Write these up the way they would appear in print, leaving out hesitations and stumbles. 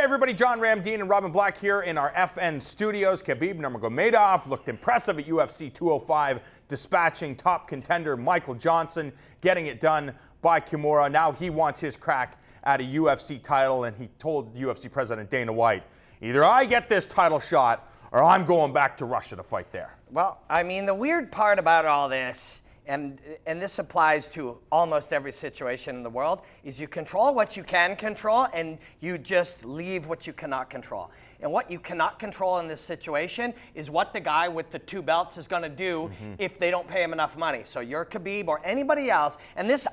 everybody, John Ramdeen and Robin Black here in our FN studios. Khabib Nurmagomedov looked impressive at UFC 205, dispatching top contender Michael Johnson, getting it done by Kimura. Now he wants his crack at a UFC title, and he told UFC President Dana White, either I get this title shot or I'm going back to Russia to fight there. Well, I mean, the weird part about all this, and this applies to almost every situation in the world, is you control what you can control and you just leave what you cannot control. And what you cannot control in this situation is what the guy with the 2 belts is going to do if they don't pay him enough money. So you're Khabib or anybody else, and this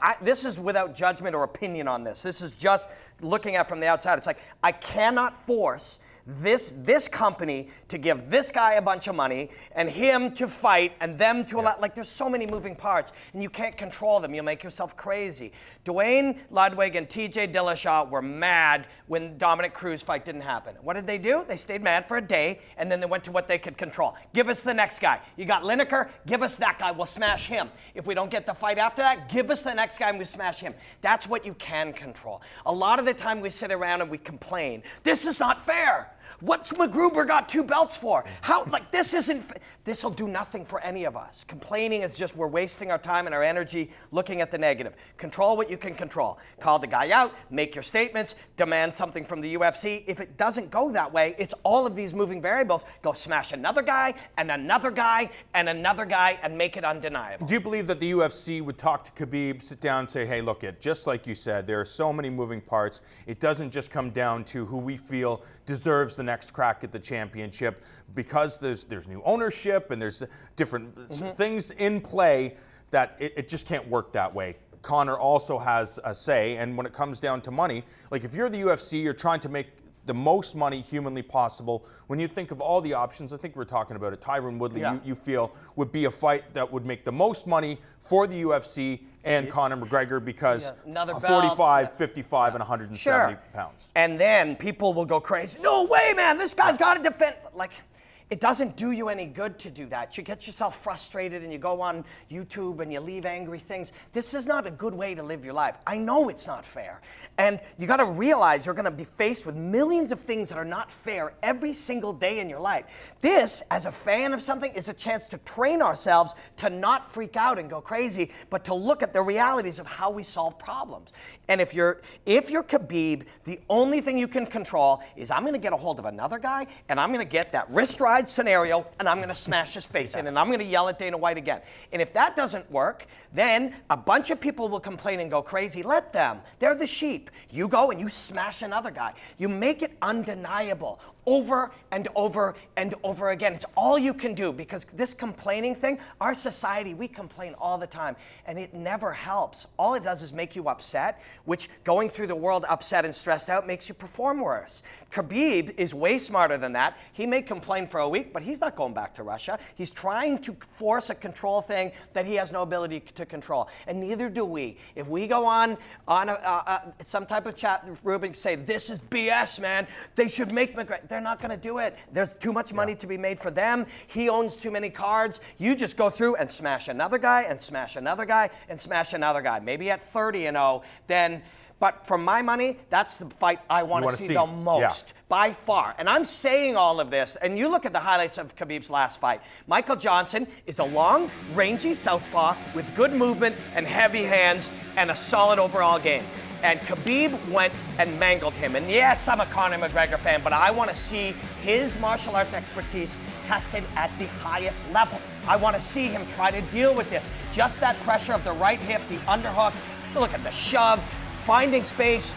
is without judgment or opinion on this. This is just looking at it from the outside. It's like, I cannot force this company to give this guy a bunch of money and him to fight and them to allow, like there's so many moving parts and you can't control them. You'll make yourself crazy. Dwayne Ludwig and TJ Dillashaw were mad when Dominic Cruz fight didn't happen. What did they do? They stayed mad for a day and then they went to what they could control. Give us the next guy. You got Lineker, give us that guy, we'll smash him. If we don't get the fight after that, give us the next guy and we smash him. That's what you can control. A lot of the time we sit around and we complain, this is not fair. What's McGruber got 2 belts for? How, like, this will do nothing for any of us. Complaining is just, we're wasting our time and our energy looking at the negative. Control what you can control. Call the guy out, make your statements, demand something from the UFC. If it doesn't go that way, it's all of these moving variables. Go smash another guy and another guy and another guy and make it undeniable. Do you believe that the UFC would talk to Khabib, sit down and say, hey, look, just like you said, there are so many moving parts. It doesn't just come down to who we feel deserves the next crack at the championship, because there's new ownership and there's different things in play, that it just can't work that way. Conor also has a say, and when it comes down to money, like if you're the UFC, you're trying to make the most money humanly possible. When you think of all the options, I think we're talking about it, Tyron Woodley, you feel would be a fight that would make the most money for the UFC and Conor McGregor, because 45, 55, and 170 pounds. And then people will go crazy. No way, man, this guy's got to defend. Like, it doesn't do you any good to do that. You get yourself frustrated and you go on YouTube and you leave angry things. This is not a good way to live your life. I know it's not fair. And you got to realize you're going to be faced with millions of things that are not fair every single day in your life. This, as a fan of something, is a chance to train ourselves to not freak out and go crazy, but to look at the realities of how we solve problems. And if you're Khabib, the only thing you can control is, I'm going to get a hold of another guy and I'm going to get that wrist ride scenario and I'm going to smash his face in and I'm going to yell at Dana White again. And if that doesn't work, then a bunch of people will complain and go crazy. Let them. They're the sheep. You go and you smash another guy. You make it undeniable over and over and over again. It's all you can do, because this complaining thing, our society, we complain all the time and it never helps. All it does is make you upset, which going through the world upset and stressed out makes you perform worse. Khabib is way smarter than that. He may complain for a week, but he's not going back to Russia. He's trying to force a control thing that he has no ability to control, and neither do we. If we go on some type of chat, Ruben, say, this is BS, man, they should make McGregor. They're not going to do it. There's too much money to be made for them. He owns too many cards. You just go through and smash another guy and smash another guy and smash another guy. Maybe at 30-0, then. But for my money, that's the fight I want to see the most, by far. And I'm saying all of this, and you look at the highlights of Khabib's last fight. Michael Johnson is a long, rangy southpaw with good movement and heavy hands and a solid overall game. And Khabib went and mangled him. And yes, I'm a Conor McGregor fan, but I want to see his martial arts expertise tested at the highest level. I want to see him try to deal with this. Just that pressure of the right hip, the underhook, look at the shove, finding space,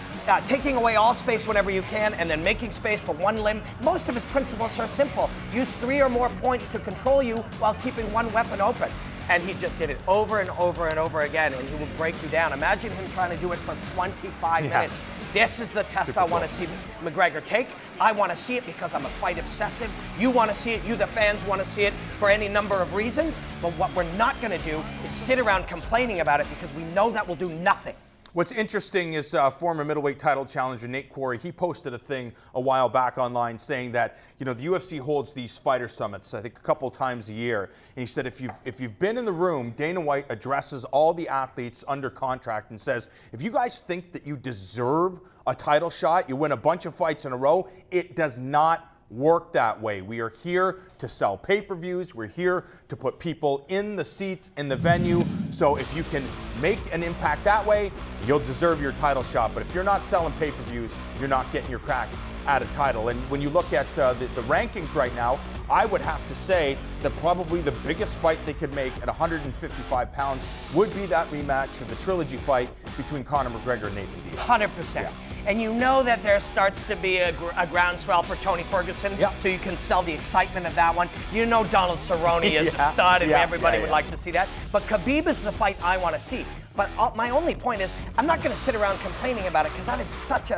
taking away all space whenever you can, and then making space for one limb. Most of his principles are simple. Use 3 or more points to control you while keeping one weapon open. And he just did it over and over and over again, and he will break you down. Imagine him trying to do it for 25 minutes. This is the test I want to see McGregor take. I want to see it because I'm a fight obsessive. You want to see it. You, the fans, want to see it for any number of reasons. But what we're not going to do is sit around complaining about it, because we know that will do nothing. What's interesting is former middleweight title challenger Nate Quarry, he posted a thing a while back online saying that, the UFC holds these fighter summits, I think a couple times a year. And he said if you've been in the room, Dana White addresses all the athletes under contract and says, if you guys think that you deserve a title shot, you win a bunch of fights in a row, it does not work that way. We are here to sell pay-per-views. We're here to put people in the seats in the venue. So if you can make an impact that way, you'll deserve your title shot. But if you're not selling pay-per-views, you're not getting your crack at a title. And when you look at the rankings right now, I would have to say that probably the biggest fight they could make at 155 pounds would be that rematch of the trilogy fight between Conor McGregor and Nathan Diaz. 100%. Yeah. And you know that there starts to be a groundswell for Tony Ferguson, so you can sell the excitement of that one. You know Donald Cerrone is a stud, and everybody would like to see that. But Khabib is the fight I want to see. But my only point is, I'm not going to sit around complaining about it because that is such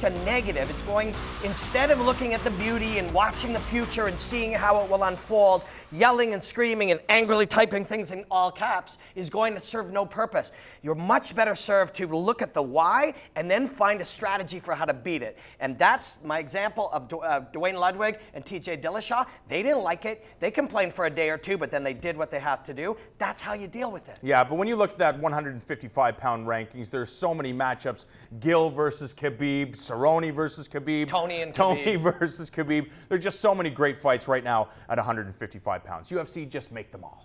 a negative. It's going, instead of looking at the beauty and watching the future and seeing how it will unfold, yelling and screaming and angrily typing things in all caps is going to serve no purpose. You're much better served to look at the why and then find a strategy for how to beat it. And that's my example of Dwayne Ludwig and TJ Dillashaw. They didn't like it. They complained for a day or two, but then they did what they have to do. That's how you deal with it. Yeah, but when you look at that 155-pound rankings, there's so many matchups. Gil versus Khabib, Cerrone versus Khabib, Tony versus Khabib. There's just so many great fights right now at 155 pounds. UFC, just make them all.